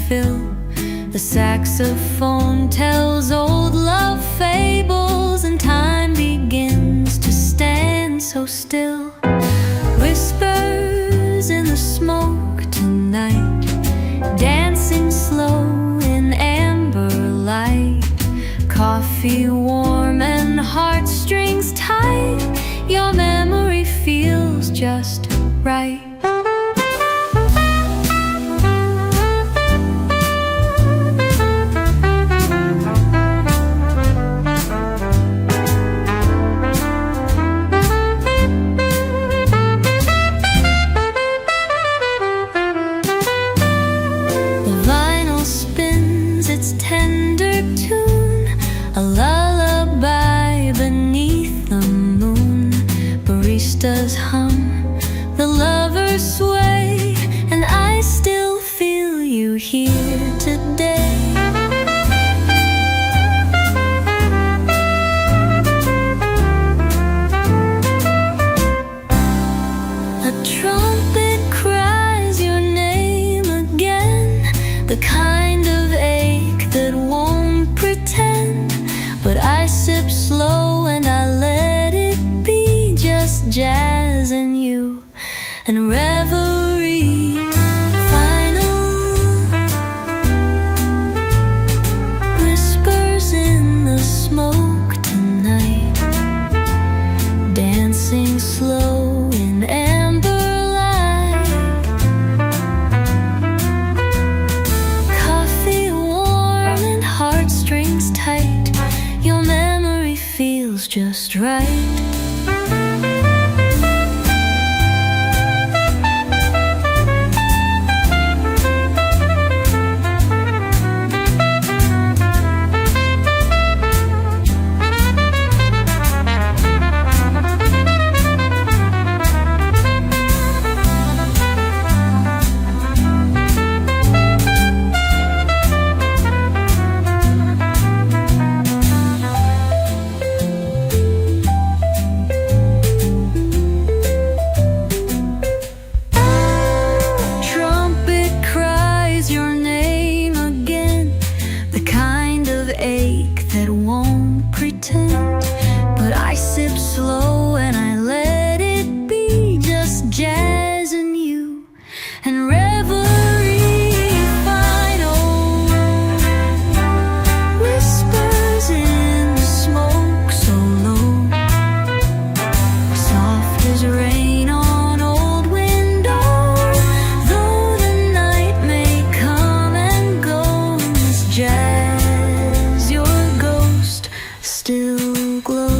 fill. The saxophone tells old love fables, and time begins to stand so still. Whispers in the smoke tonight, dancing slow in amber light. Coffee warm and heartstrings tight, your memory feels just right. Tender tune, a lullaby beneath the moon. Baristas hum, the lovers sway, and I still feel you here today. A trumpet cries your name again, the kind of ache that won't pretend. But I sip slow and I let it be, just jazz and you and reverie. Final whispers in the smoke tonight, dancing slow in amber light. Coffee warm and heartstrings tight, your memory feels just right. But I sip slow and I let it be, just jazz and you and reverie. Final whispers in the smoke so low, soft as rain on old windows. Though the night may come and go, this jazz, your ghost still glows.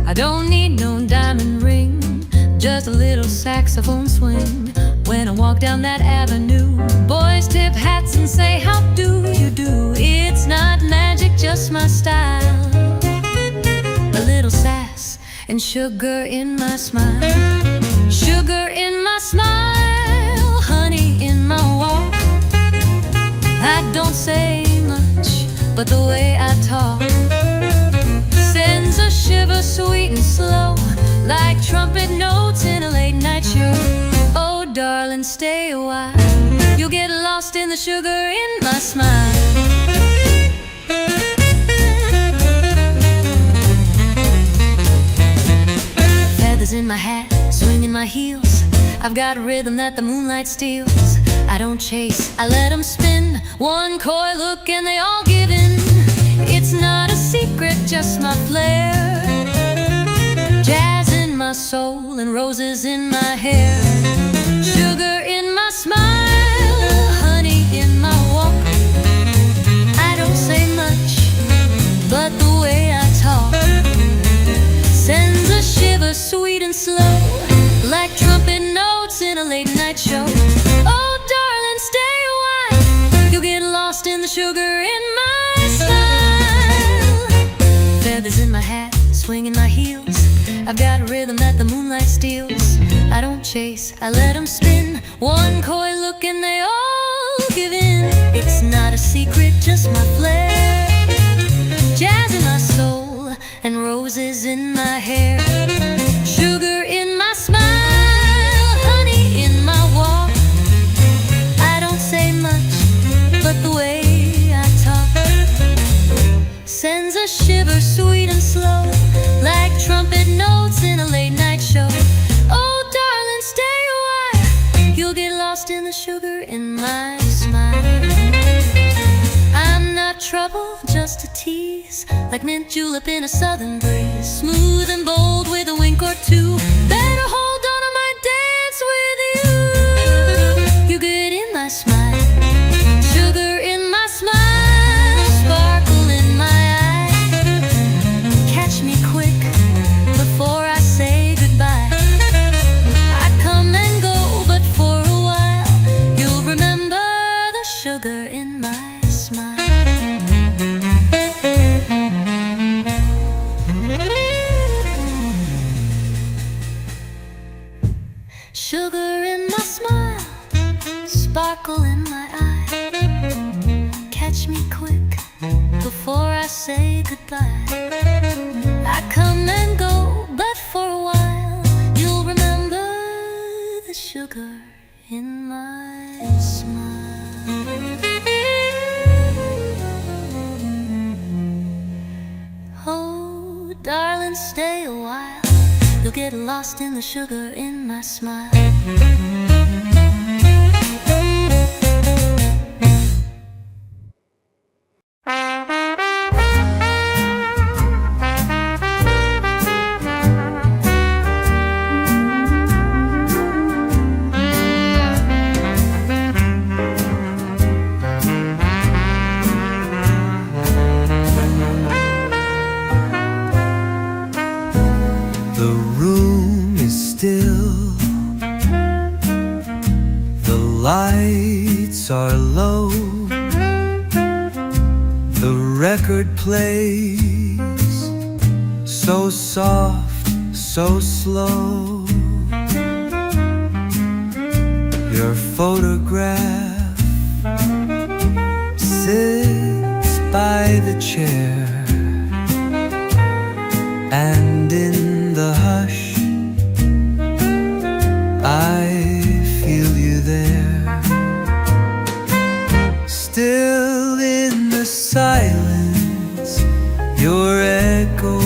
I don't need no diamond ring, just a little saxophone swing. When I walk down that avenue, boys tip hats and say, how do you do? It's not magic, just my style. A little sass and sugar in my smile. Sugar in my smile, honey in my walk. I don't say much, but the way I talk sends a shiver sweet and slow, like trumpet notes in a late night show. Oh darling, stay a while, you'll get lost in the sugar in my smile. Feathers in my hat, swinging my heels, I've got a rhythm that the moonlight steals. I don't chase, I let them spin, one coy look and they all give in. It's not a secret, just my flair. Jazz in my soul and roses in my hair. Sugar in my smile, honey in my walk. I don't say much, but the way I talk sends a shiver sweet and slow, like trumpet notes in a late night show. Oh darling, stay a while, you'll get lost in the sugar in my smile. Feathers in my hat, swinging my heels, I've got a rhythm that the moonlight steals. I don't chase, I let them spin, one coy look and they all give in. It's not a secret, just my flair. Jazz in my soul and roses in my hair. Sugar in my smile, honey in my walk. I don't say much, but the way I talk sends a shiver sweet and slow, like trumpet notes in a late night show. Oh darling, stay a while, you'll get lost in the sugar in my smile. I'm not trouble, just a tease, like mint julep in a southern breeze. Smooth and bold with a wink or two. Better hold on to my dance with you. You get in my smile, sugar in my smile, sparkle in my eye. Catch me quick before I say goodbye. I come and go, but for a while you'll remember the sugar in my smile. Sugar in my smile, sparkle in my eye. Catch me quick before I say goodbye. I come and go, but for a while you'll remember the sugar in my smile. Oh, darling, stay a while, you'll get lost in the sugar in my smile. The room is still, the lights are low, the record plays so soft, so slow. Your photograph sits by the chair, and in the hush I feel you there. Still in the silence your echo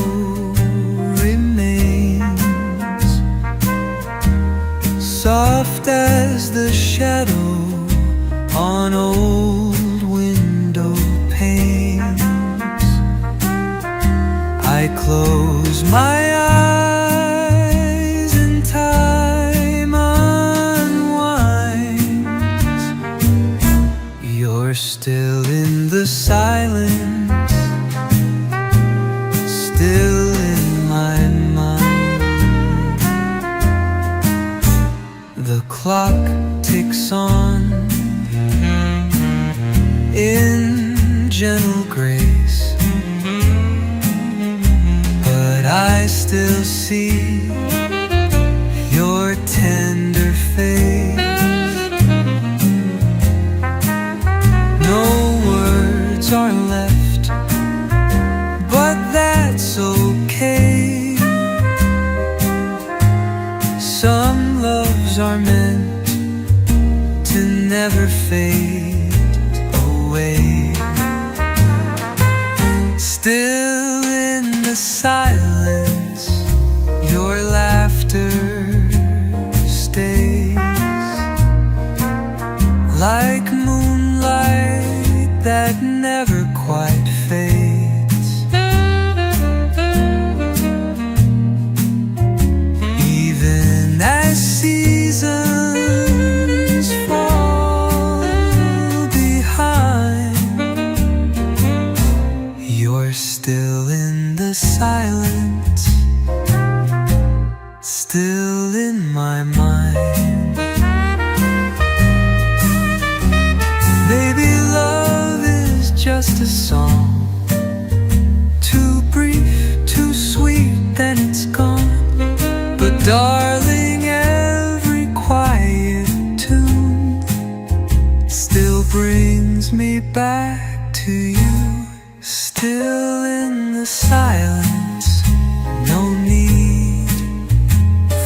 remains, soft as the shadow on old window panes. I close my eyes and time unwinds. You're still in the silence, still in my mind. The clock ticks on in gentle grace, but I still see your tender face. No words are left, but that's okay. Some loves are meant to never fade away. Still in the silence your laughter stays, like moonlight that never quite fades. Even as seasons fall behind, you're still in the silence, still in my mind. Baby, love is just a song, too brief, too sweet, then it's gone. But darling, every quiet tune still brings brings me back to you, still in the silence, no need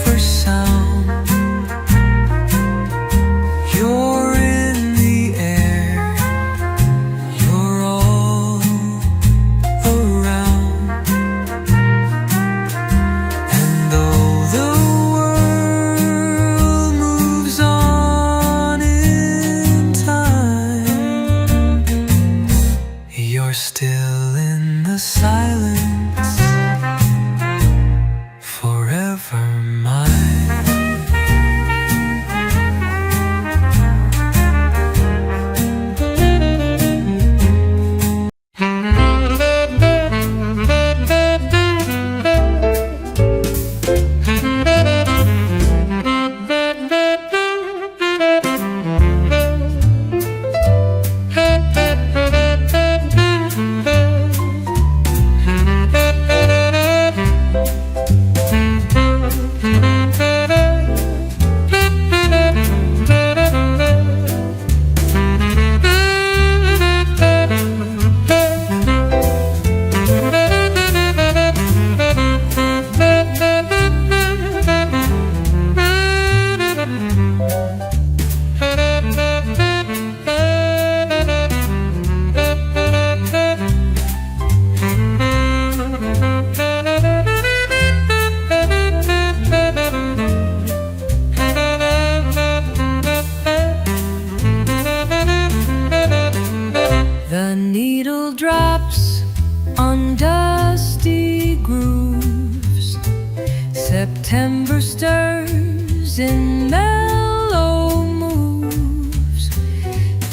for sound. You're in the air, you're all around. And though the world moves on in time, you're still in the silence, forever mine. The needle drops on dusty grooves. September stirs in mellow moves.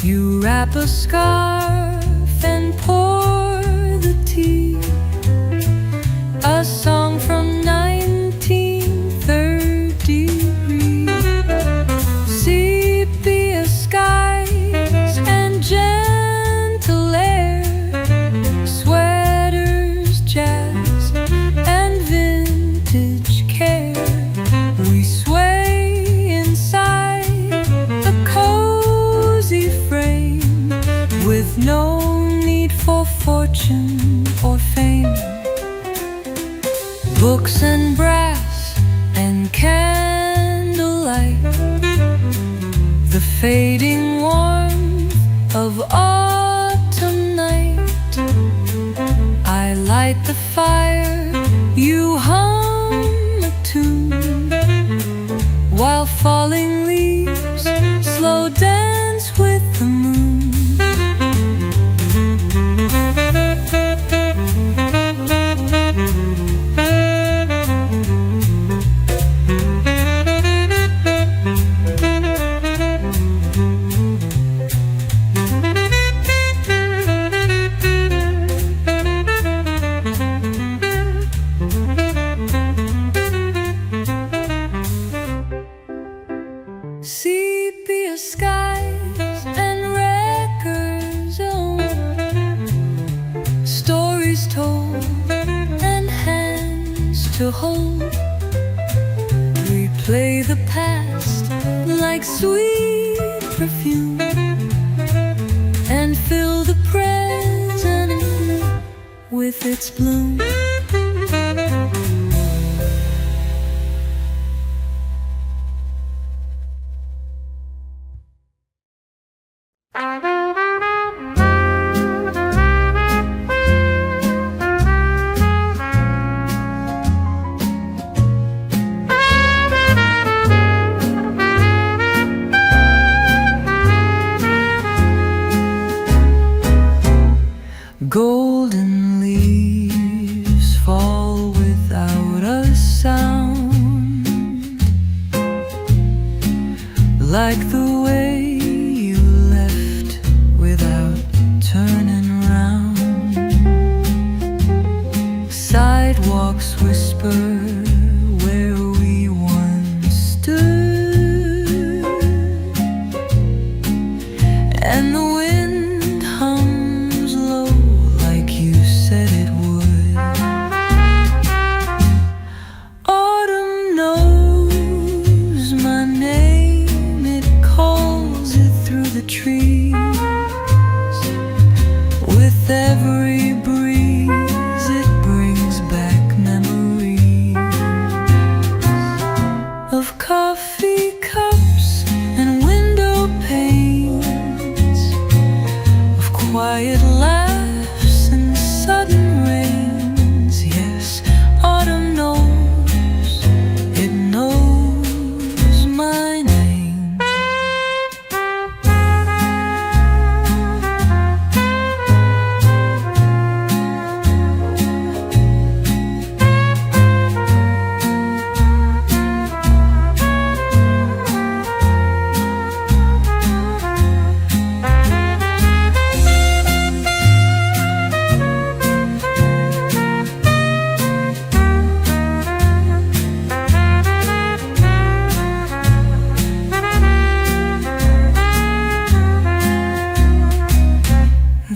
You wrap a scarf and pour the tea. A song from 1930's. Sepia skies and gentle air, sweaters, jazz, and vintage care. We sway inside a cozy frame, with no need for fortune or fame. Books and brass and candlelight, the fading warmth of autumn night. I light the fire, you hum a tune, while falling leaves slow dance with the moon. Sepia skies and records on, stories told and hands to hold. We play the past like sweet perfume, and fill the present with its bloom. Golden leaves fall without a sound, like the way you left without turning round. Sidewalks whisper where we once stood, and the wind hums low like you said it would. Autumn knows my name, it calls it through the trees. With every breeze it brings back memories of coffee cups and window panes, of quiet laughs and sudden rains. Yes, autumn knows, it knows my name.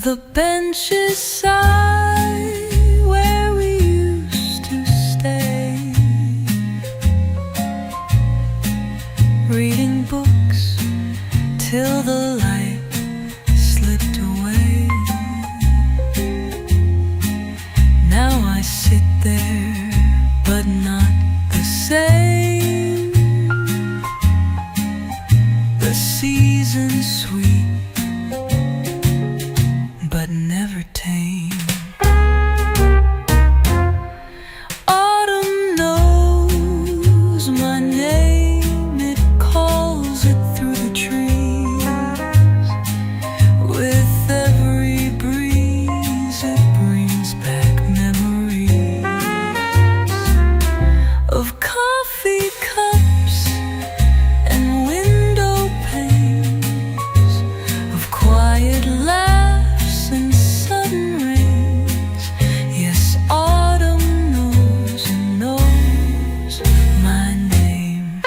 The benches sigh where we used to stay, reading books till the light slipped away. Now I sit there, but not the same. The season's sweet, but never tame. Autumn knows my name, it calls it through the trees. With every breeze it brings back memories of coffee cups and window panes, of quiet laughs and sudden rains. Yes, autumn knows and knows my name.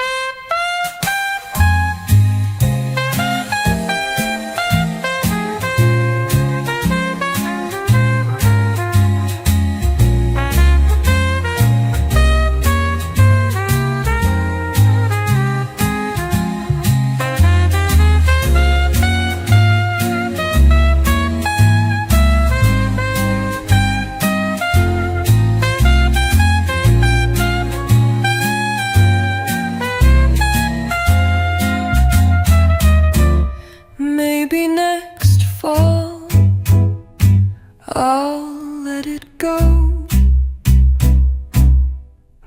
Maybe next fall I'll let it go,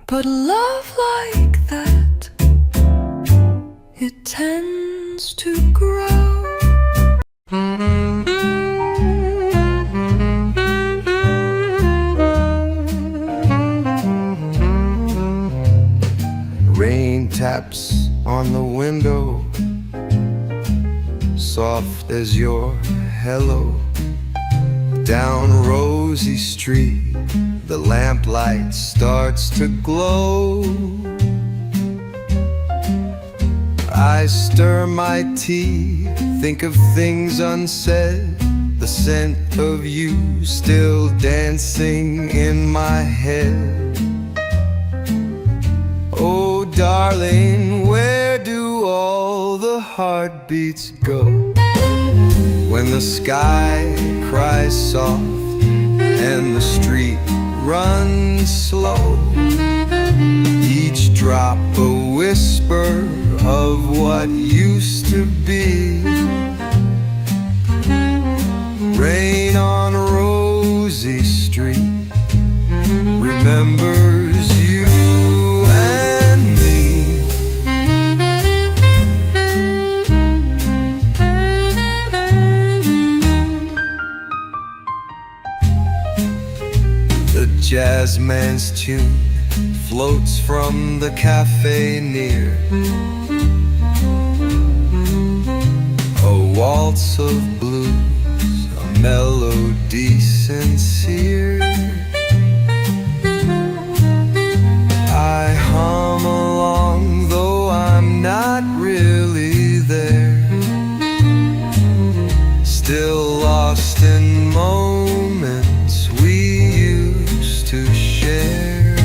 but love like that, it tends to grow. Rain taps on the window, soft as your hello. Down Rosie Street, the lamplight starts to glow. I stir my tea, think of things unsaid, the scent of you still dancing in my head. Oh darling, where do all the heartbeats go when the sky cries soft and the street runs slow? Each drop a whisper of what used to be. Rain on Rosie Street remembers you and me. The jazzman's tune floats from the cafe near, a waltz of blues, a melody sincere. I hum along though I'm not really there, still lost in moments we used to share.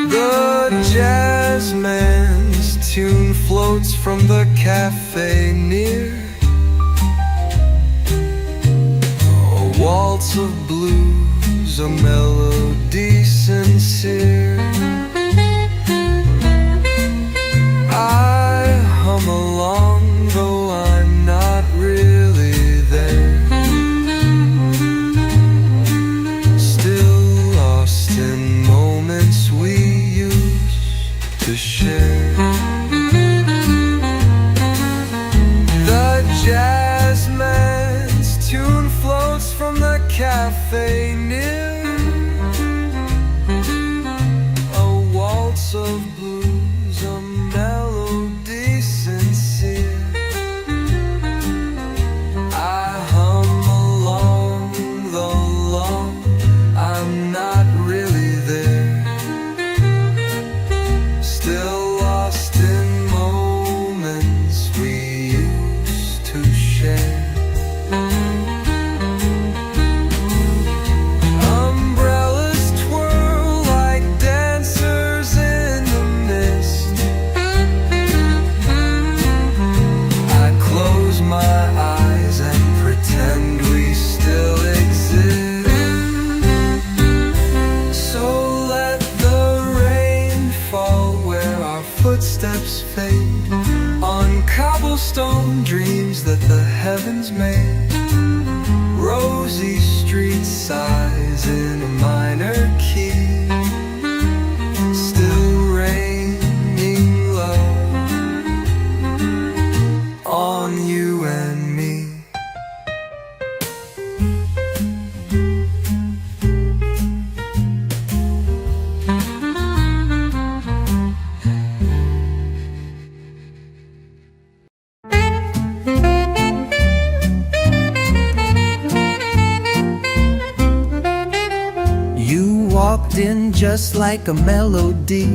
The jazzman's tune floats from the cafe near, waltz of blues, a melody sincere. I hum along, though I'm not really there. Still lost in moments we used to share. The jazzman's tune floats from the cafe near. A waltz of blues, a melody sincere. I hum along, though long I'm not really there. Still lost in moments we used to share. Umbrellas twirl like dancers in the mist. I close my eyes and pretend we still exist. So let the rain fall where our footsteps fade, on cobblestone dreams that the heavens made. Rosy street sighs in a minor key, still raining love on you and me. You walked in just like a melody,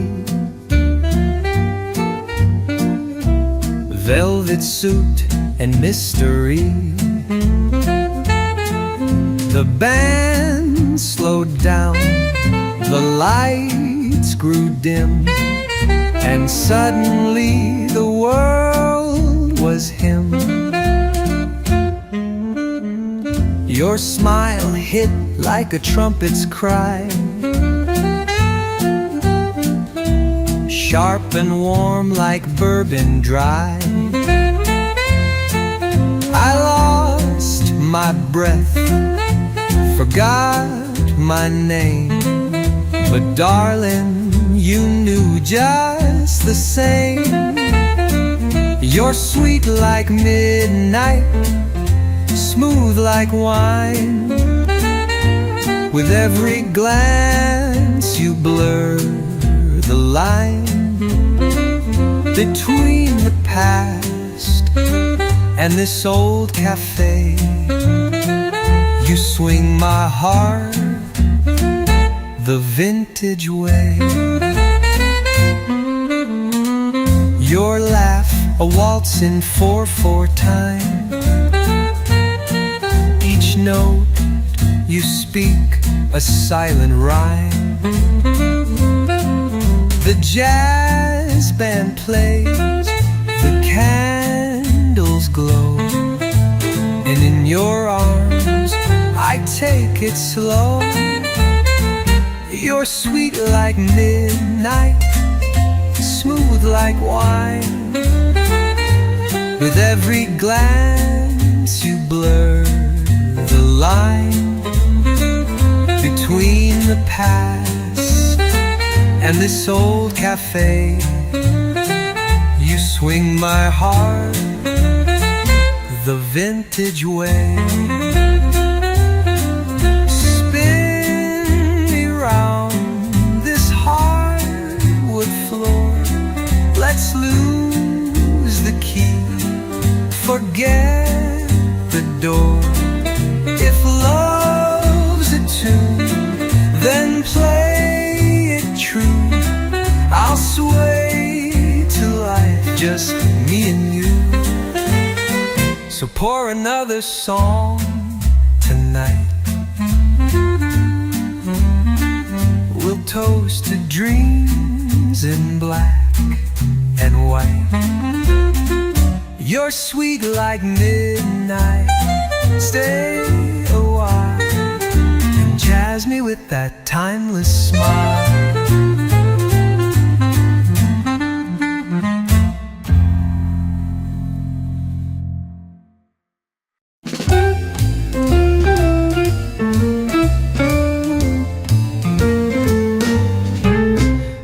velvet suit and mystery. The band slowed down, the lights grew dim, and suddenly the world was him. Your smile hit like a trumpet's cry, sharp and warm like bourbon dry. I lost my breath, forgot my name, but darling, you knew just the same. You're sweet like midnight, smooth like wine. With every glance you blur the line between the past and this old cafe. You swing my heart the vintage way. Your laugh, a waltz in 4/4 time. Each note you speak, a silent rhyme. The jazz band plays, the candles glow, and in your arms I take it slow. You're sweet like midnight, smooth like wine. With every glance you blur the line between the past and this old cafe. You swing my heart the vintage way. Spin me round this hardwood floor. Let's lose the key, forget the door. If love's a tune, then play it true. I'll sway to life, just me and you. So pour another song tonight. We'll toast to dreams in black and white. You're sweet like midnight, stay a while. has me with that timeless smile.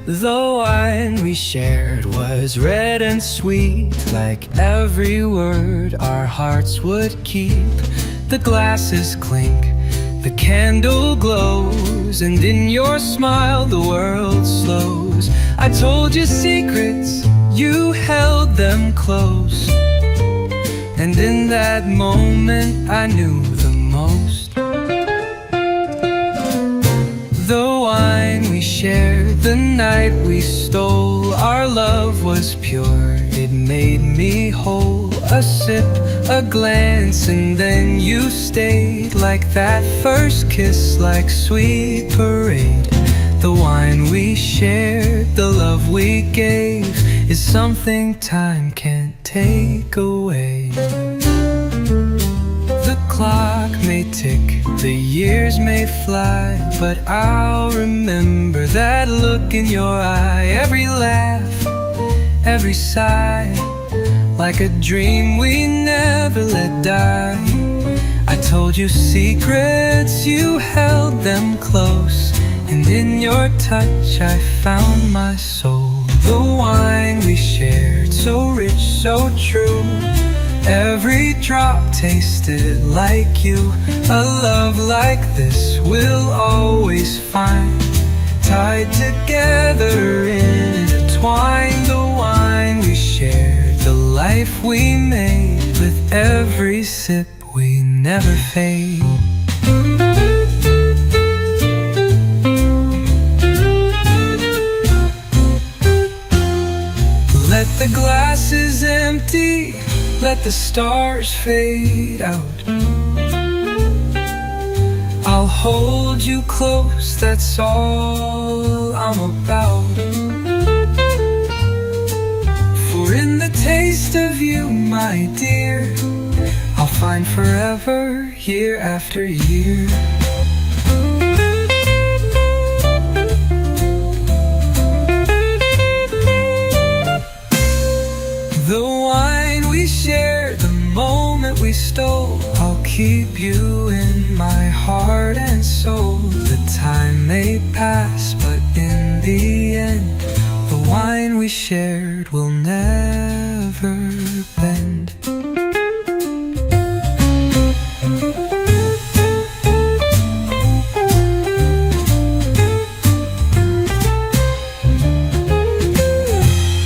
The wine we shared was red and sweet, like every word our hearts would keep. The glasses clink, the candle glows, and in your smile the world slows. I told you secrets, you held them close, and in that moment I knew the most. The wine we shared, the night we stole, our love was pure, it made me whole. A sip, a glance, and then you stayed, like that first kiss, like sweet parade. The wine we shared, the love we gave, is something time can't take away. The clock may tick, the years may fly, but I'll remember that look in your eye. Every laugh, every sigh, like a dream we never let die. I told you secrets, you held them close, and in your touch I found my soul. The wine we shared, so rich, so true, every drop tasted like you. A love like this we'll always find, tied together, intertwined. The wine we shared, the life we made, with every sip we never fade. Let the glasses empty, let the stars fade out. I'll hold you close, that's all I'm about. For in the taste of you, my dear, I'll find forever, year after year. The wine we shared, the moment we stole, I'll keep you in my heart and soul. The time may pass, but in the end, the wine we shared will never bend.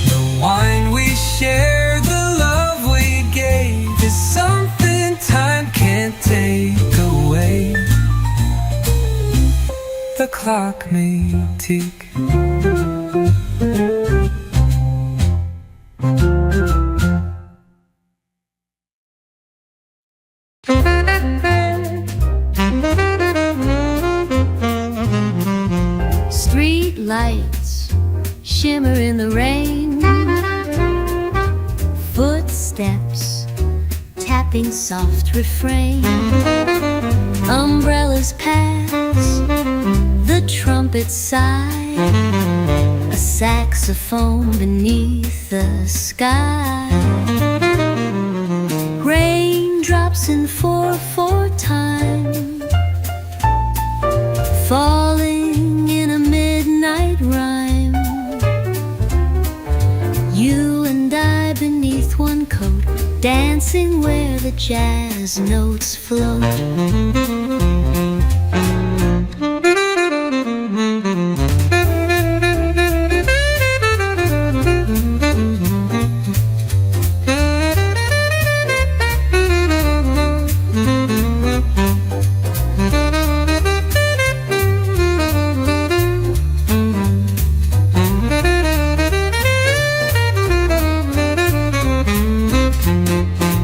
The wine we shared, the love we gave, is something time can't take away. The clock may tick, Street lights shimmer in the rain, footsteps tapping soft refrain. Umbrellas pass, the trumpets sigh, a saxophone beneath the sky. Raindrops in 4/4 time, falling in a midnight rhyme. You and I beneath one coat, dancing where the jazz notes float.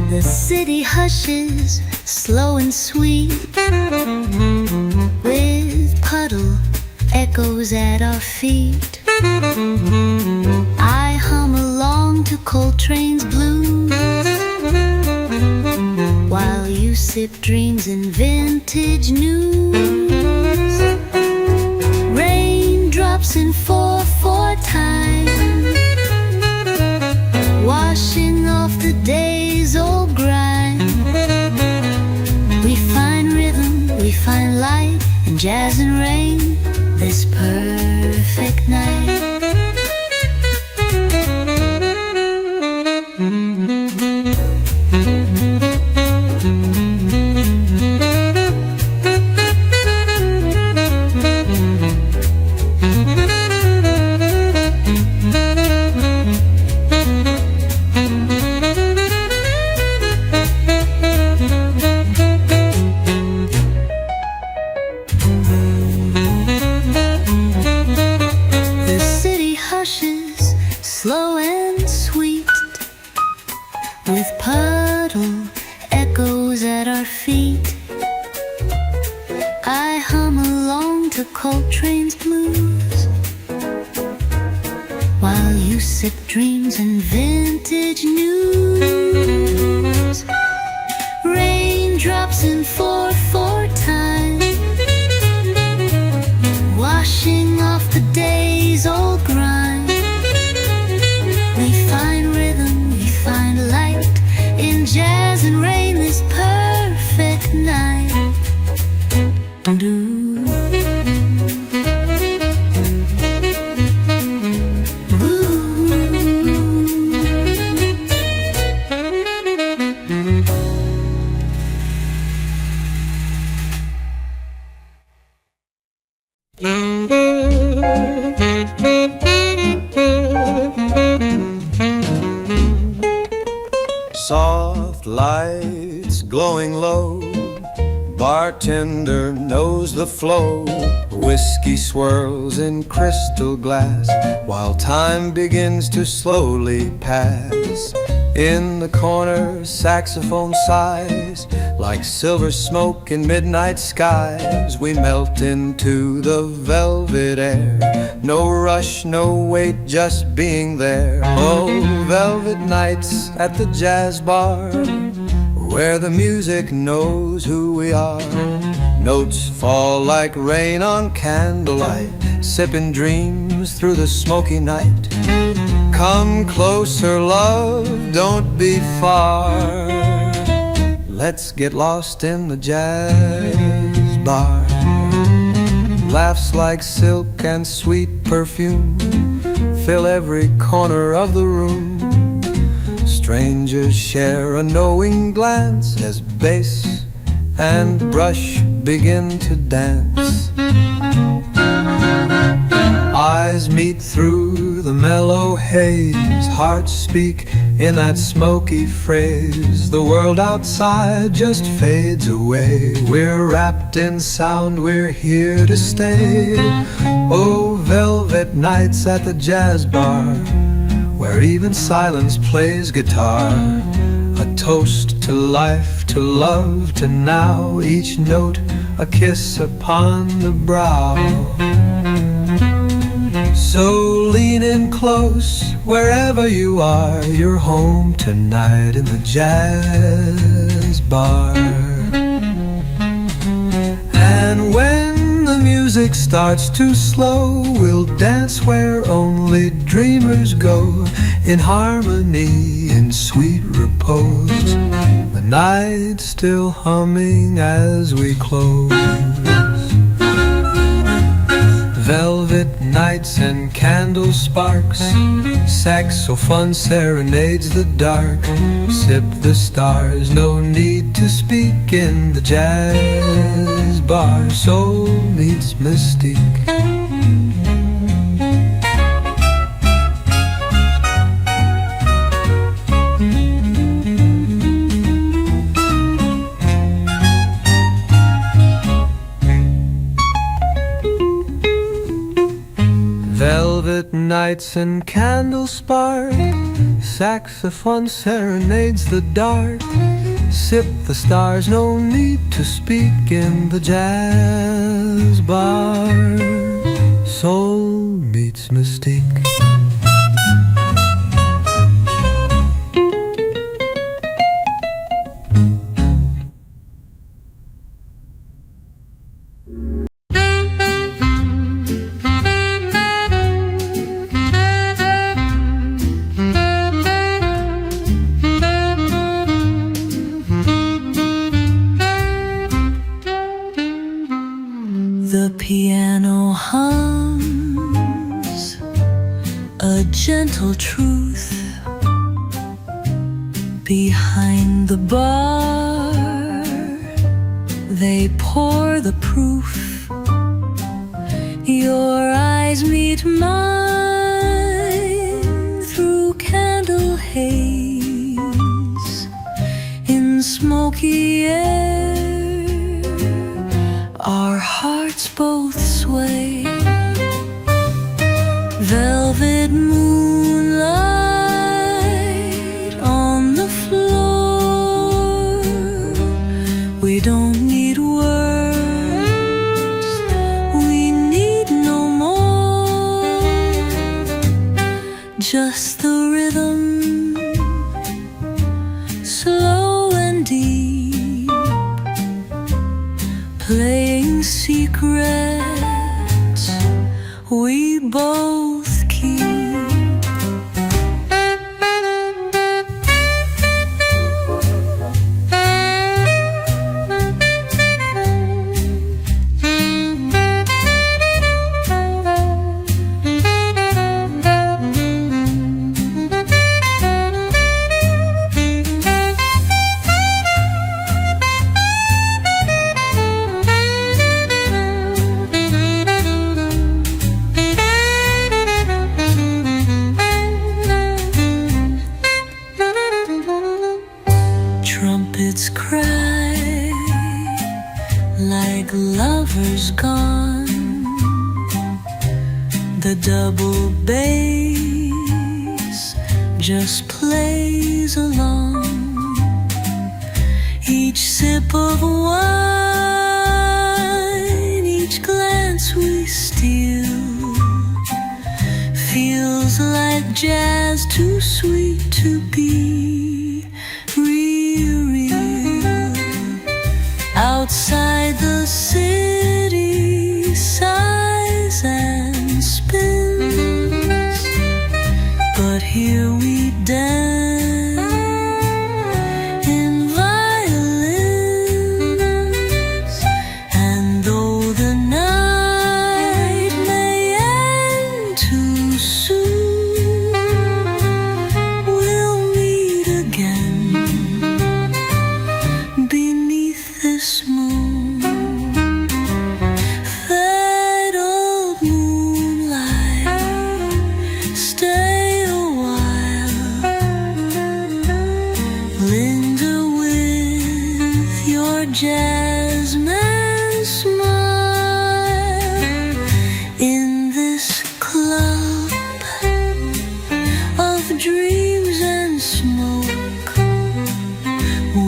The city hushes, slow and sweet, with puddle echoes at our feet. I hum along to Coltrane's blues, while you sip dreams in vintage news. jazz and rain this perfect night. Slow and sweet, with puddle echoes at our feet. I hum along to Coltrane's blues, while you sip dreams and vintage news. Raindrops in 4/4 time, washing off the day's old grind. We find rhythm, we find light in jazz and rain this perfect night. Soft lights glowing low, bartender knows the flow. Whiskey swirls in crystal glass, while time begins to slowly pass. In the corner, saxophone sighs like silver smoke in midnight skies. We melt into the velvet air, no rush, no wait, just being there. Oh, velvet nights at the jazz bar, where the music knows who we are. Notes fall like rain on candlelight, sipping dreams through the smoky night. Come closer, love, don't be far. Let's get lost in the jazz bar. Laughs like silk and sweet perfume fill every corner of the room. Strangers share a knowing glance as bass and brush begin to dance. Eyes meet through the mellow haze, hearts speak in that smoky phrase. The world outside just fades away. We're wrapped in sound, we're here to stay. Oh, velvet nights at the jazz bar, where even silence plays guitar. A toast to life, to love, to now. Each note a kiss upon the brow. So lean in close, wherever you are. You're home tonight in the jazz bar. And when the music starts to slow, we'll dance where only dreamers go, in harmony, in sweet repose, the night still humming as we close. Velvet nights and candle sparks, saxophone serenades the dark. Sip the stars, no need to speak in the jazz bar. Soul meets mystique. Velvet nights and candle spark, saxophone serenades the dark. Sip the stars, no need to speak in the jazz bar. Soul meets mystique. The comes a gentle truth. Behind the bar, they pour the proof. Your eyes meet mine through candle haze. In smoky air, our hearts both sway. Velvet moonlight on the floor. We don't need words, we need no more. Just the rhythm, slow and deep, playing secrets we both keep. Trumpets cry like lovers gone. The double bass just plays along. Each sip of wine, each glance we steal, feels like jazz too sweet to be real. Outside the city sighs and spins, but here we dance in violins. And though the night may end too soon, we'll meet again beneath this moon. That old moonlight, stay a while, linger with your jasmine smile. In this club of dreams and smoke,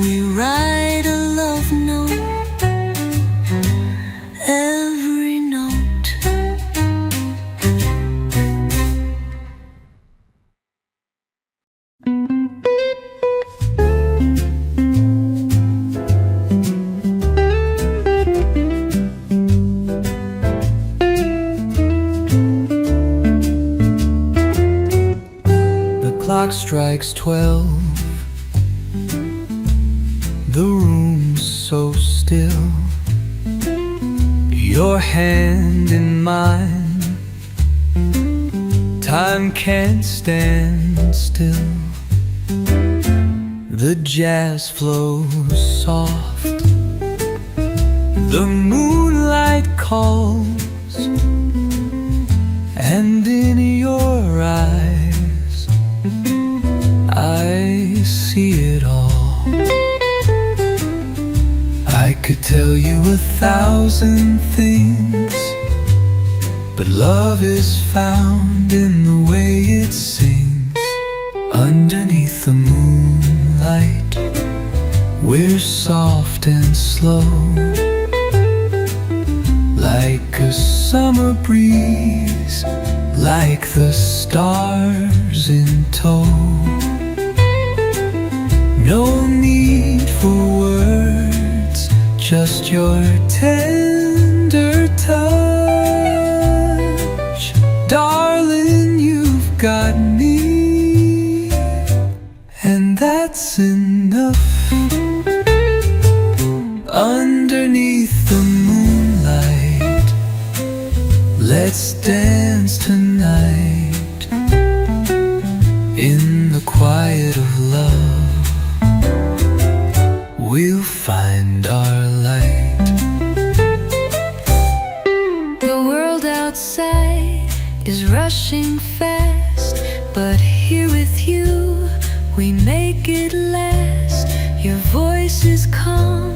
we write a love note, every note. The clock strikes 12. The room's so still. Your hand in mine, time can't stand still. The jazz flows soft, the moonlight calls, and in your eyes I see it all. I could tell you 1,000 things, but love is found in the way it sings. Underneath the moonlight, we're soft and slow, like a summer breeze, like the stars in tow. No need for words, just your tender touch. Darling, you've got me, and that's enough. Underneath the moonlight, let Let's dance tonight in the quiet of love. We'll find our light. The world outside is rushing fast, but here with you we make it last. Your voice is calm,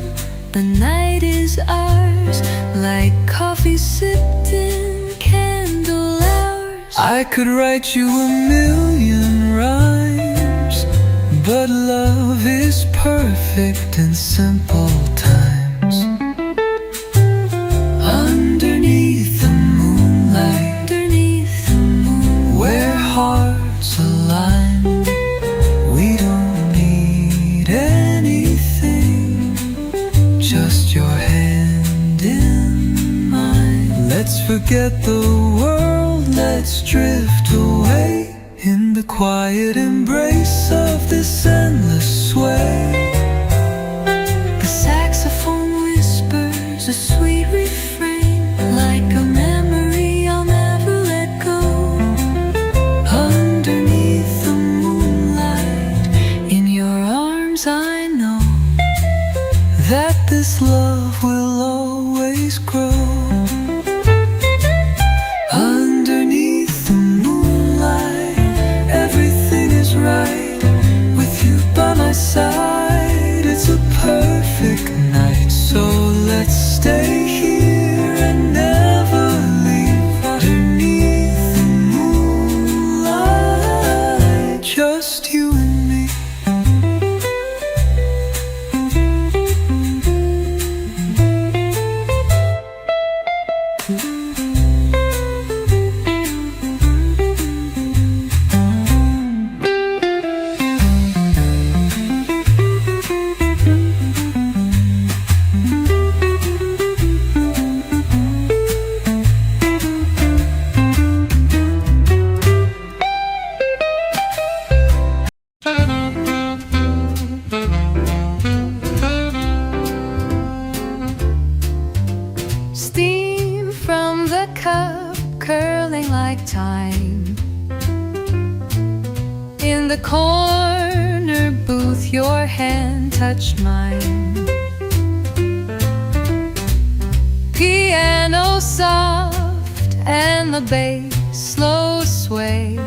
the night is ours, like coffee sipped in candle hours. I could write you a million rhymes, but love is perfect in simple times. Underneath the moonlight, Underneath the moon, where hearts align, we don't need anything, just your hand in mine. Let's forget the world, let's drift away in the quiet embrace of this endless sway. the saxophone whispers a sweet refrain, like a memory I'll never let go. Underneath the moonlight, in your arms I know That this love will always grow. Underneath the moonlight, everything is right. With you by my side, it's a perfect night. So let's stay here and never leave. Underneath the moonlight, just you and me. steam from the cup curling like time. In the corner booth your hand touched mine. Piano soft and the bass slow sway.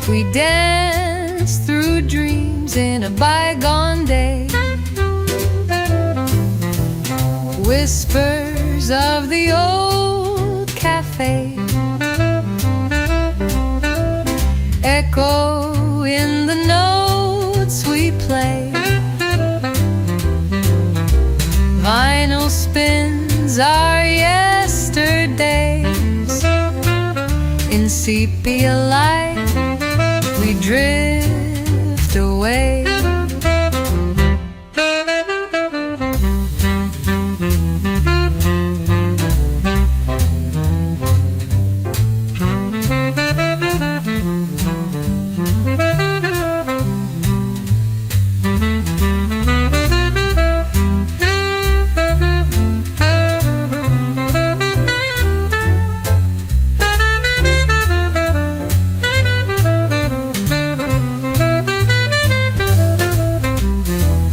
We danced through dreams in a bygone day. Whispers of the old cafe echo in the notes we play. Vinyl spins our yesterdays. In sepia light we drift away.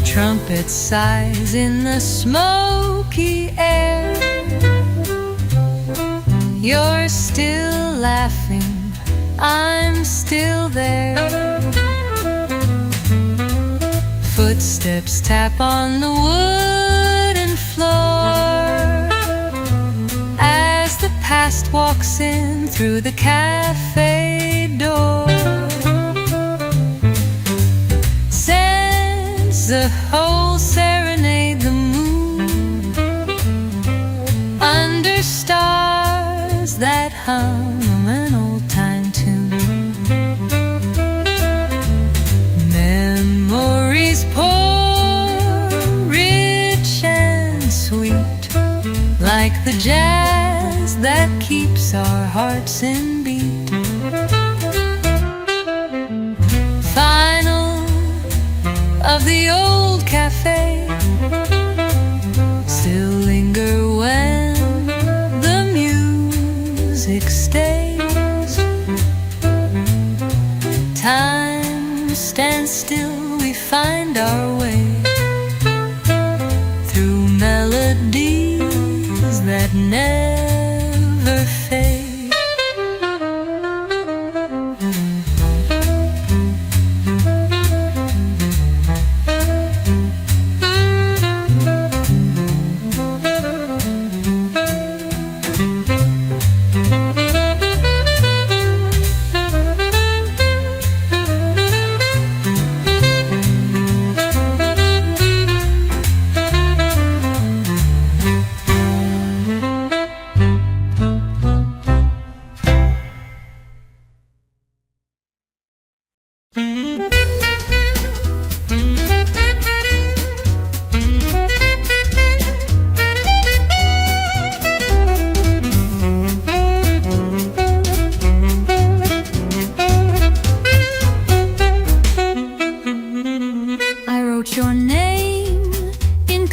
Trumpet sighs in the smoky air. You're still laughing, I'm still there. Footsteps tap on the wooden floor as the past walks in through the cafe door. The whole serenade the moon under stars that hum an old time tune. Memories pour rich and sweet, like the jazz that keeps our hearts in beat. Final of the old cafe still linger when the music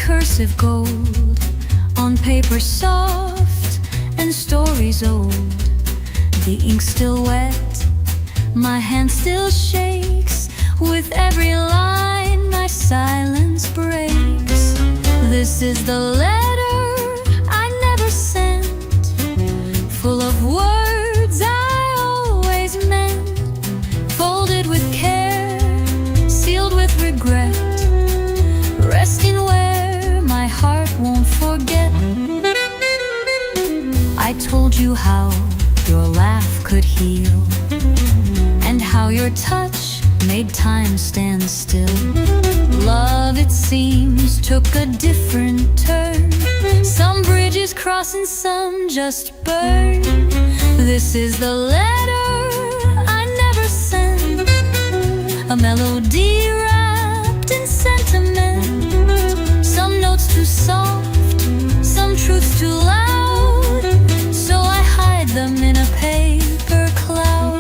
cursive gold on paper soft and stories old. The ink still wet, my hand still shakes. With every line my silence breaks. This is the letter I never sent, full of words I always meant, folded with care, sealed with regret, resting where my heart won't forget. I told you how your laugh could heal, and how your touch made time stand still. Love, it seems, took a different turn. Some bridges cross and some just burn. This is the letter I never sent, a melody wrapped in sentiment. Some notes too soft, some truths too loud, so I hide them in a paper cloud.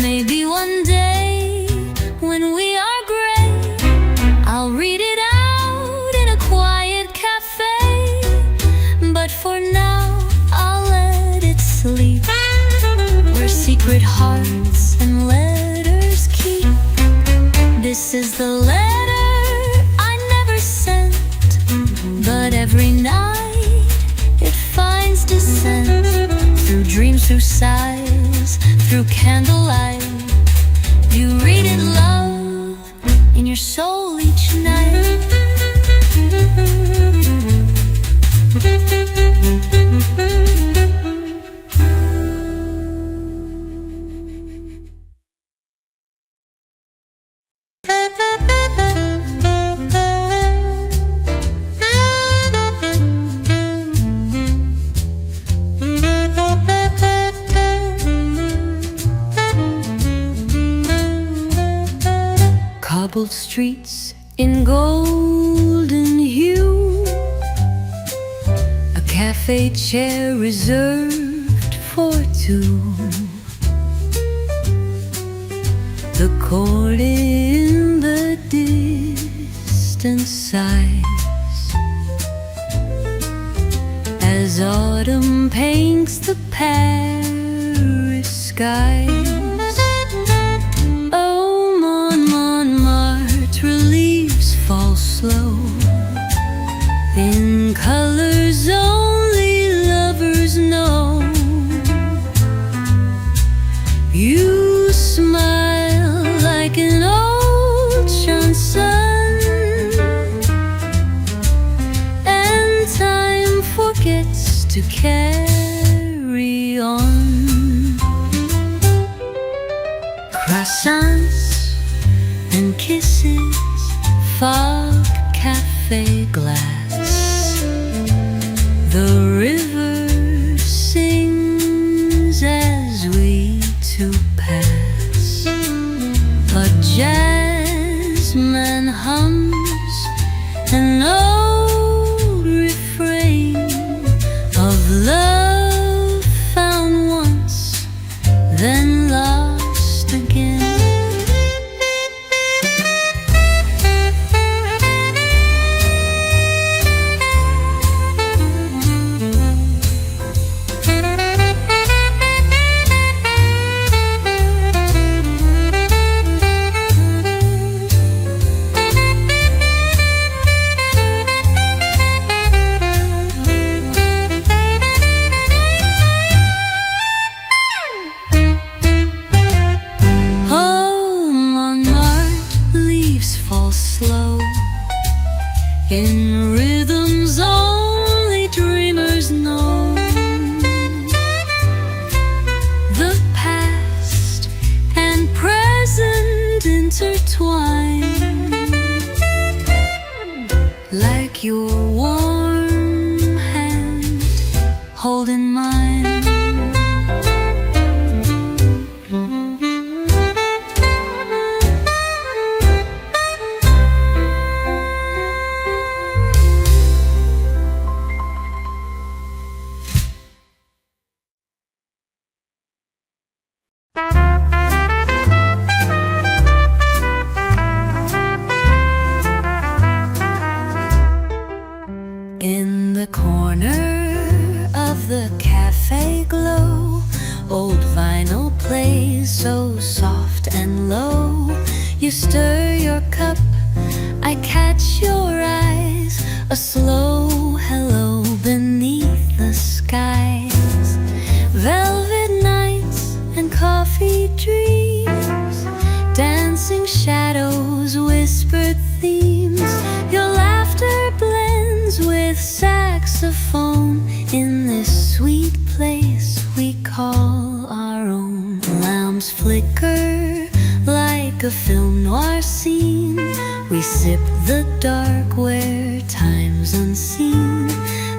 Maybe one day when we are gray, I'll read it out in a quiet cafe. But for now, I'll let it sleep, where secret hearts and letters keep. This is the letter I never sent, but every night it finds descent. Through dreams, through sighs, through candlelight, you read it, love, in your soul each night. Cobbled streets in golden hue, a cafe chair reserved for two, the chord in the distance sighs as autumn paints the Paris skies. Fall slow in colors only lovers know. You smile like an old chanson, and time forgets to carry on. Croissants and kisses, fog cafe glass, the river sings as we two pass. A jazzman hums an old refrain of love found once, then lost again. In rhythms only dreamers know, the past and present intertwine, like your warm hand holding mine. You stir your cup, I catch your eyes, a slow hello beneath the skies. Velvet nights and coffee dreams, dancing shadows, whispered themes. Your laughter blends with saxophone in this sweet place we call our own. Lamps flicker like a film noir scene. We sip the dark where time's unseen.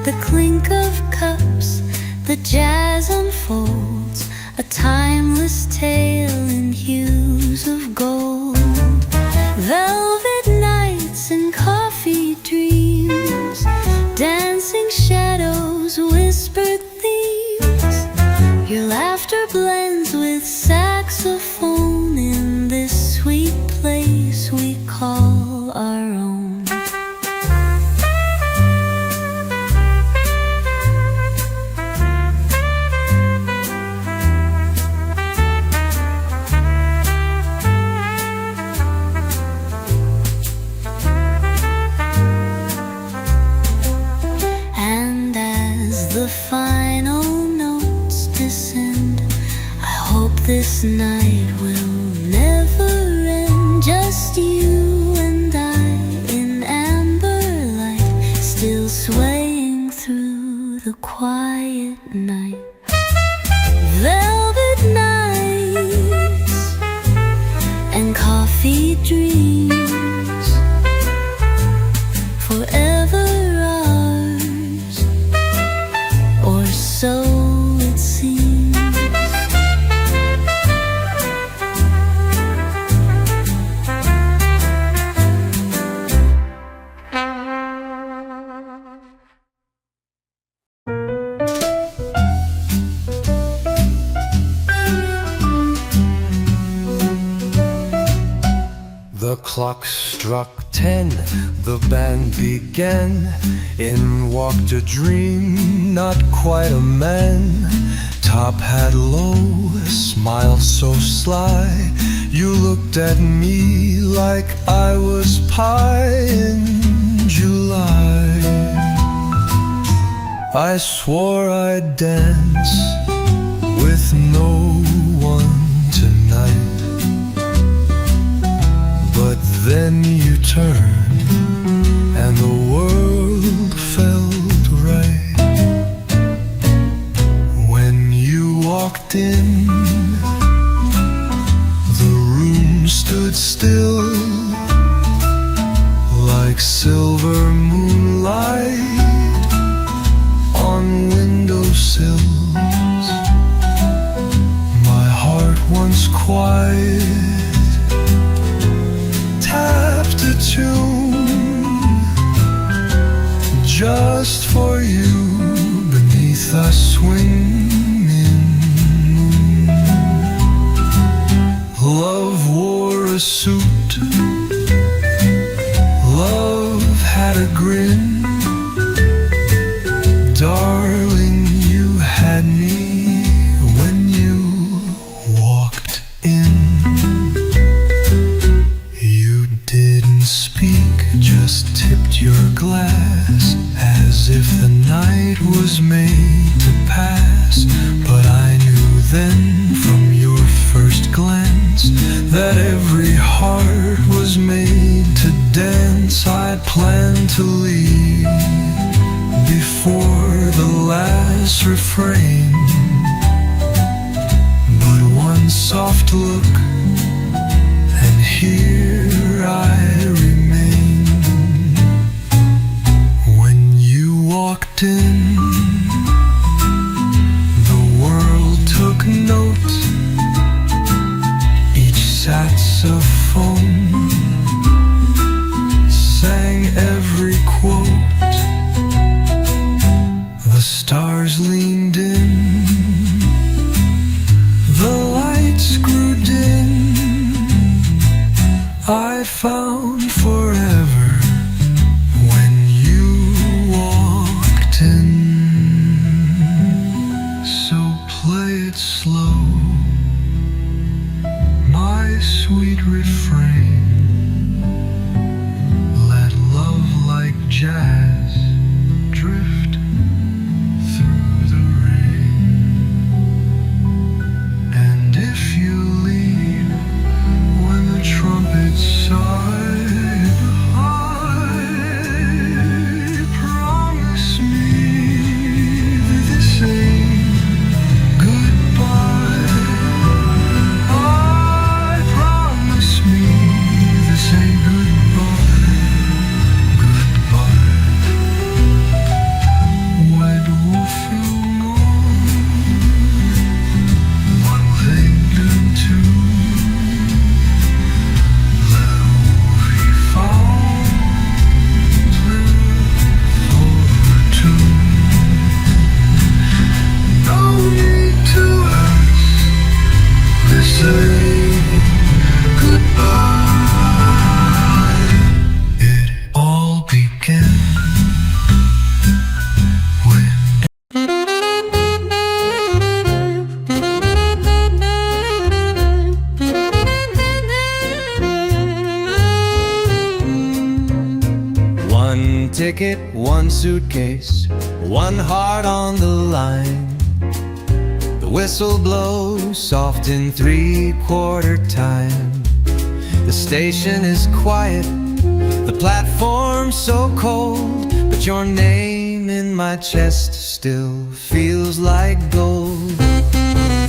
The clink of cups, the jazz unfolds, a timeless tale in hues of gold. Velvet nights and coffee dreams, dancing shadows, whispered themes. Your laughter blends with saxophone in this sweet place we call our own. And as the final notes descend, I hope this night will never end. Just you and I in amber light, still swaying through the quiet night. Velvet nights and coffee dreams, forever ours, or so it seems. The clock struck 10, the band began. In walked a dream, not quite a man. Top hat low, smile so sly. You looked at me like I was pie in July. I swore I'd dance with no one tonight, but then you turned and the world felt right. When you walked in, the room stood still like silver moonlight on windowsills. My heart once quiet tapped a tune just for you beneath a swinging moon. Love wore a suit, love had a grin. Darling, you had me when you walked in. You didn't speak, just tipped your glass as if the night was made to pass. But I knew then from your first glance that every heart was made to dance. I'd planned to leave before the last refrain, but one soft look and here I remain. When you walked in, the world took note. Each saxophone sang every quote. The stars leaned in, the lights grew dim. I found forever when you walked in. So play it slow, my sweet refrain. one ticket, one suitcase, one heart on the line. The whistle blows soft in 3/4 time. The station is quiet, the platform so cold, but your name in my chest still feels like gold.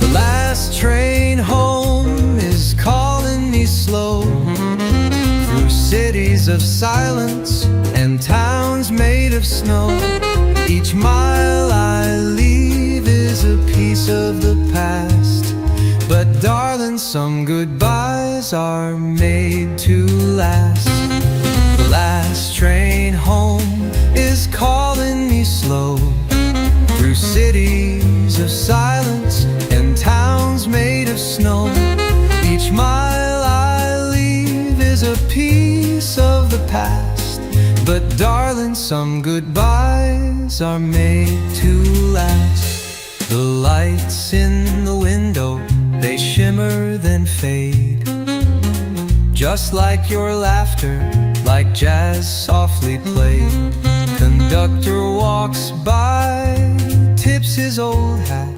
The last train home is calling me slow, through cities of silence and towns made of snow. Each mile I leave is a piece of the past, but darling, some goodbyes are made to last. The last train home is calling me slow, through cities of silence and towns made of snow. Each mile I leave is a piece of the past, but darling, some goodbyes are made to last. The lights in the window, they shimmer then fade, just like your laughter, like jazz softly played. Conductor walks by, tips his old hat,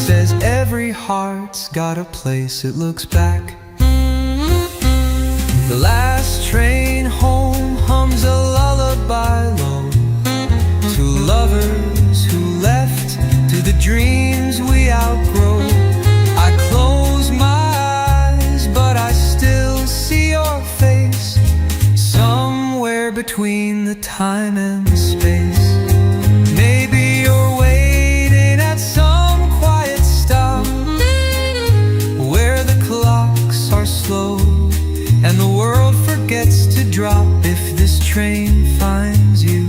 says every heart's got a place, it looks back. The last train home hums a lullaby low, to lovers who left, to the dreams we outgrow. I close my eyes, but I still see your face, somewhere between the time and space. Maybe you're waiting at some quiet stop, where the clocks are slow and the world forgets to drop. If this train finds you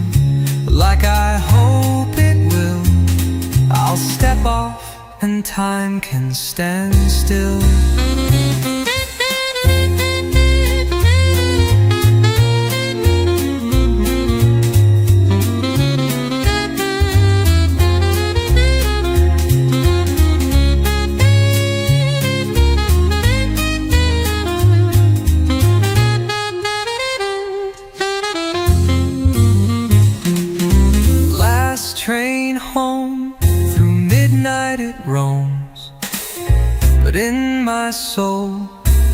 like I hope it will, I'll step off and time can stand still. Train home, through midnight it roams, but in my soul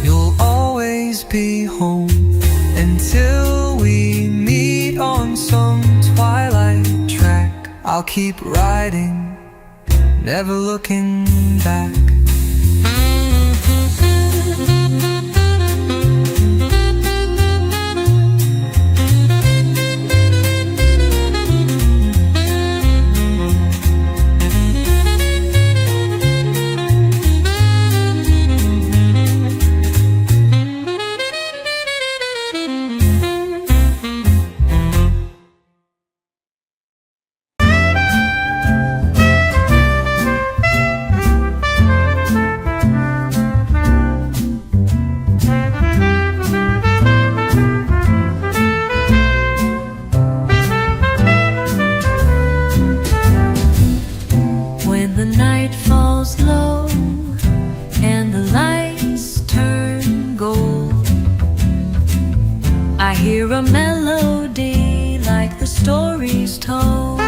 you'll always be home, until we meet on some twilight track. I'll keep riding, never looking back. I hear a melody like the stories told.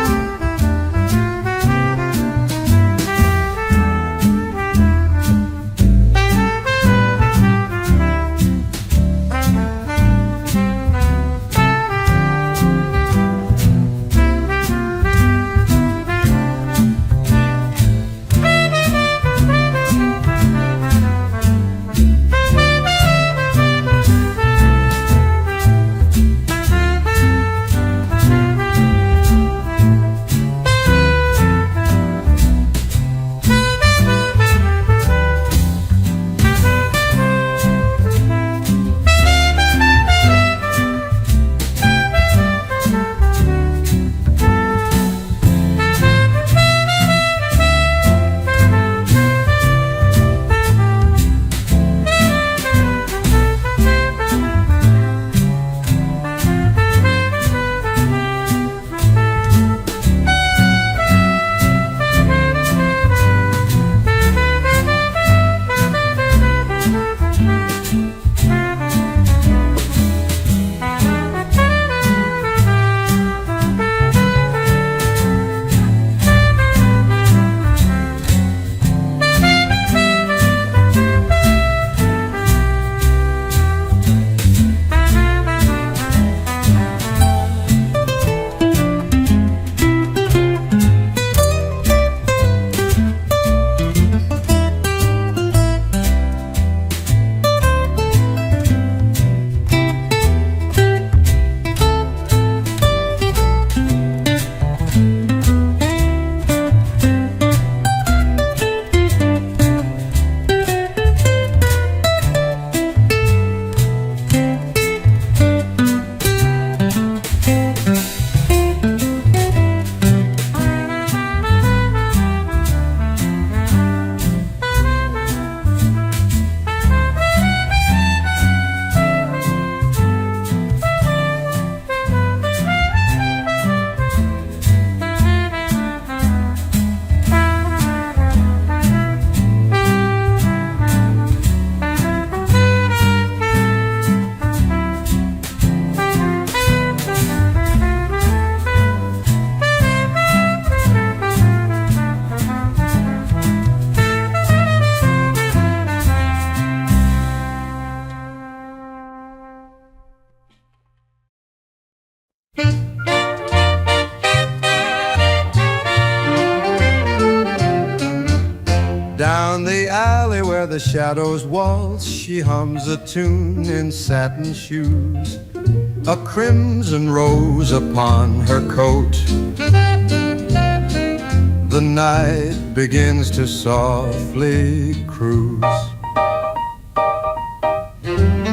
shadows waltz, she hums a tune in satin shoes, a crimson rose upon her coat. The night begins to softly cruise.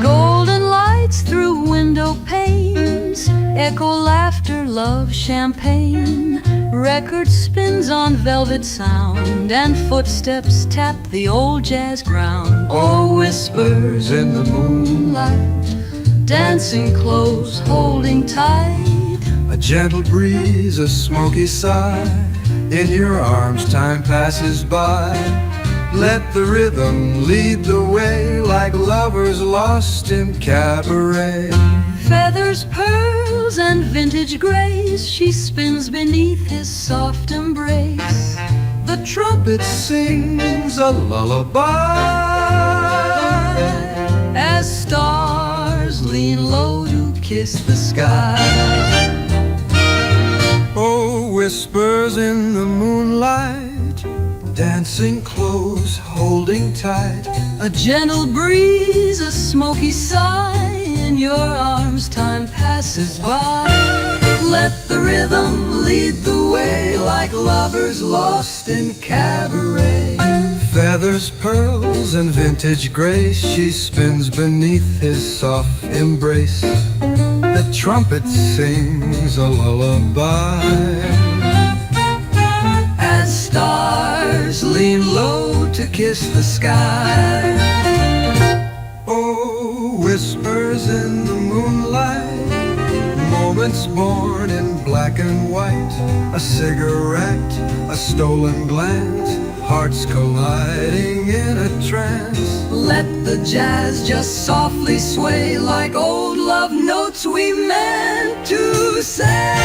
Golden lights through window panes echo laughter, love, champagne. Record spins on velvet sound, and footsteps tap the old jazz ground. Oh, whispers in the moonlight, Dancing close, holding tight. a gentle breeze, a smoky sigh. In your arms time passes by. Let the rhythm lead the way, like lovers lost in cabaret. Feathers, pearls, and vintage grace, she spins beneath his soft embrace. The trumpet sings a lullaby As stars lean low to kiss the sky. Oh, whispers in the moonlight, dancing close, holding tight. A gentle breeze, a smoky sigh. In your arms time passes by. Let the rhythm lead the way, like lovers lost in cabaret. Feathers, pearls, and vintage grace, she spins beneath his soft embrace. The trumpet sings a lullaby As stars lean low to kiss the sky. Oh, whispers in the moonlight, moments born in black and white. A cigarette, a stolen glance, hearts colliding in a trance. Let the jazz just softly sway, like old love notes we meant to say.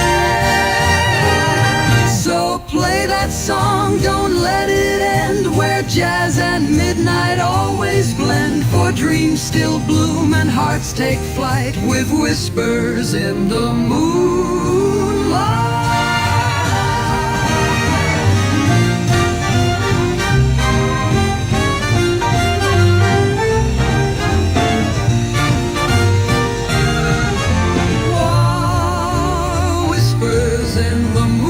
So play that song, don't let it end, where jazz and midnight always blend. For dreams still bloom and hearts take flight, with whispers in the moonlight. Whispers in the moonlight.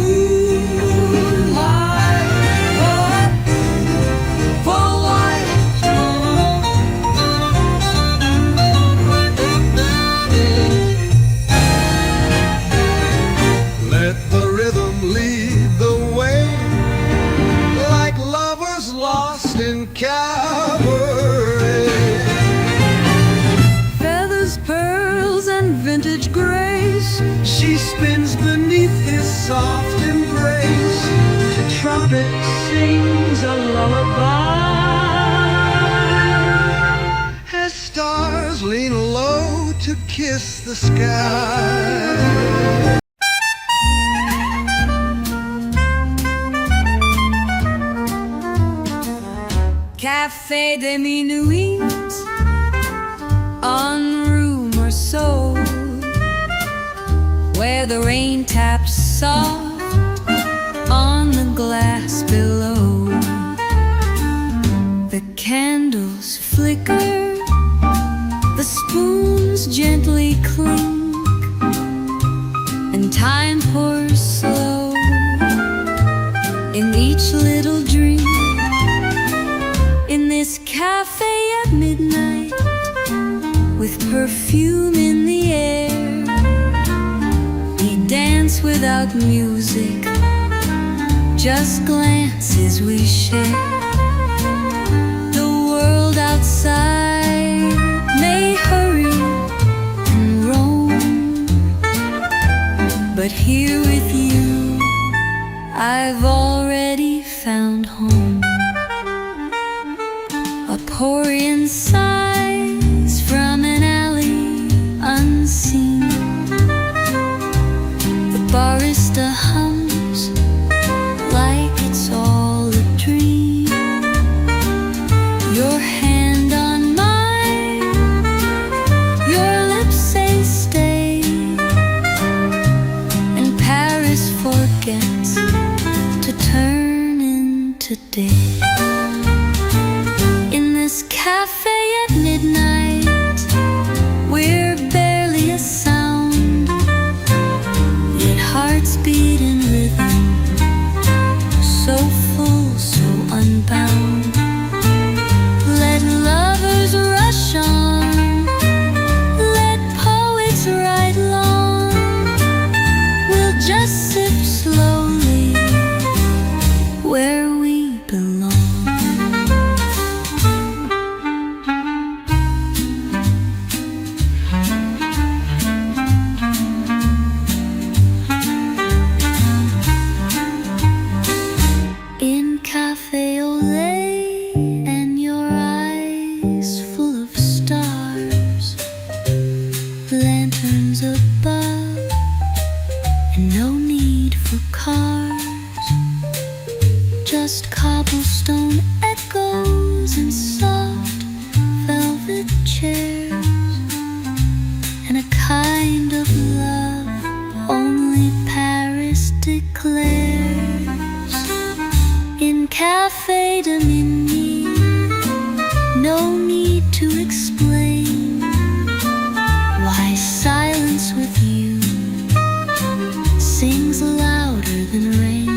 Let the rhythm lead the way, like lovers lost in cabaret. Feathers, pearls, and vintage grace, She spins beneath his soft embrace. the trumpet sings a lullaby. As stars lean low to kiss the sky. Café de minuit, on room or so, where the rain taps soft on the glass below. The candles flicker, the spoons gently clink, and time pours slow in each little drink. In this cafe at midnight, with perfume in the air, we dance without music, just glances we share. The world outside may hurry and roam, but here with you, I've already found home. A pour in sighs from an alley unseen. The barista hums like it's all a dream. Your hand on mine, your lips say stay, and Paris forgets to turn into day. In this lanterns above, and no need for cars, just cobblestone echoes and soft velvet chairs, and a kind of love only Paris declares. In Café de Minuit, no need to explain why silence with you sings louder than rain.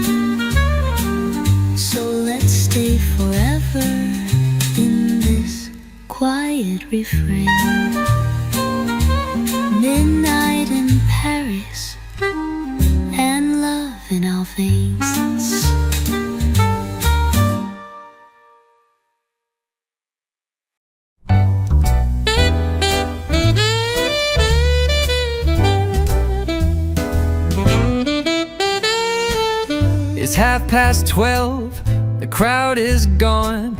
So let's stay forever in this quiet refrain. Midnight in Paris and love in our veins. It's 12:30, the crowd is gone,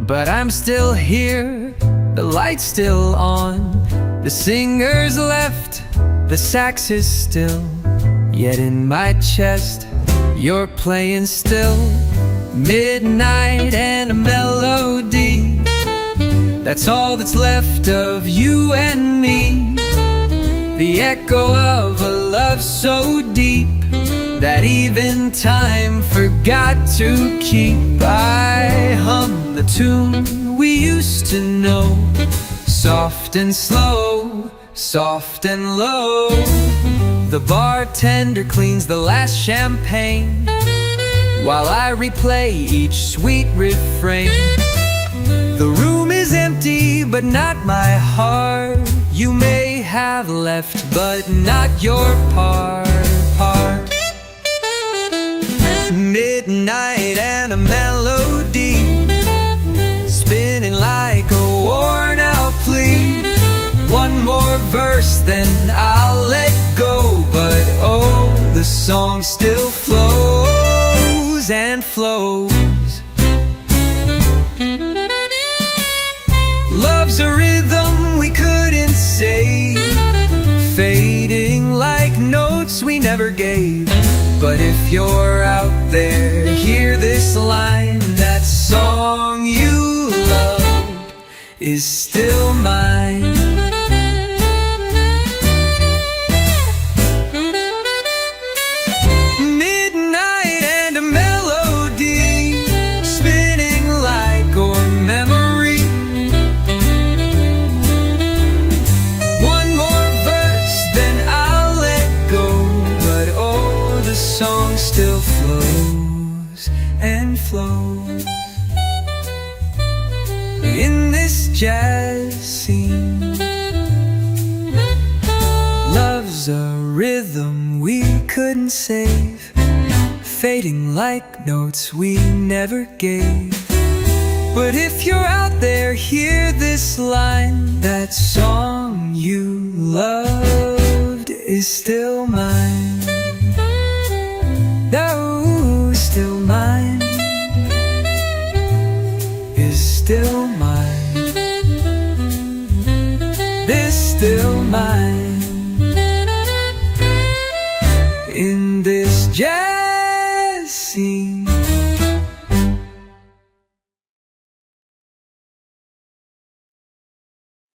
but I'm still here, the light's still on. The singer's left, the sax is still, yet in my chest, you're playing still. Midnight and a melody, that's all that's left of you and me. The echo of a love so deep that even time forgot to keep. I hum the tune we used to know, soft and slow, soft and low. The bartender cleans the last champagne, while I replay each sweet refrain. The room is empty, but not my heart. You may have left, but not your part. Midnight and a melody, spinning like a worn out plea. One more verse, then I'll let go. But oh, the song still flows and flows. Love's a rhythm we couldn't save, fading like notes we never gave. But if you're out there, hear this line, that song you love is still mine. Midnight and a melody, spinning like a memory. One more verse, then I'll let go. But oh, the song still flows and flows in this jazz scene. Love's a rhythm we couldn't save, fading like notes we never gave. But if you're out there, hear this line, that song you loved is still mine. No, still mine, is still mine, is still mine. In this jazz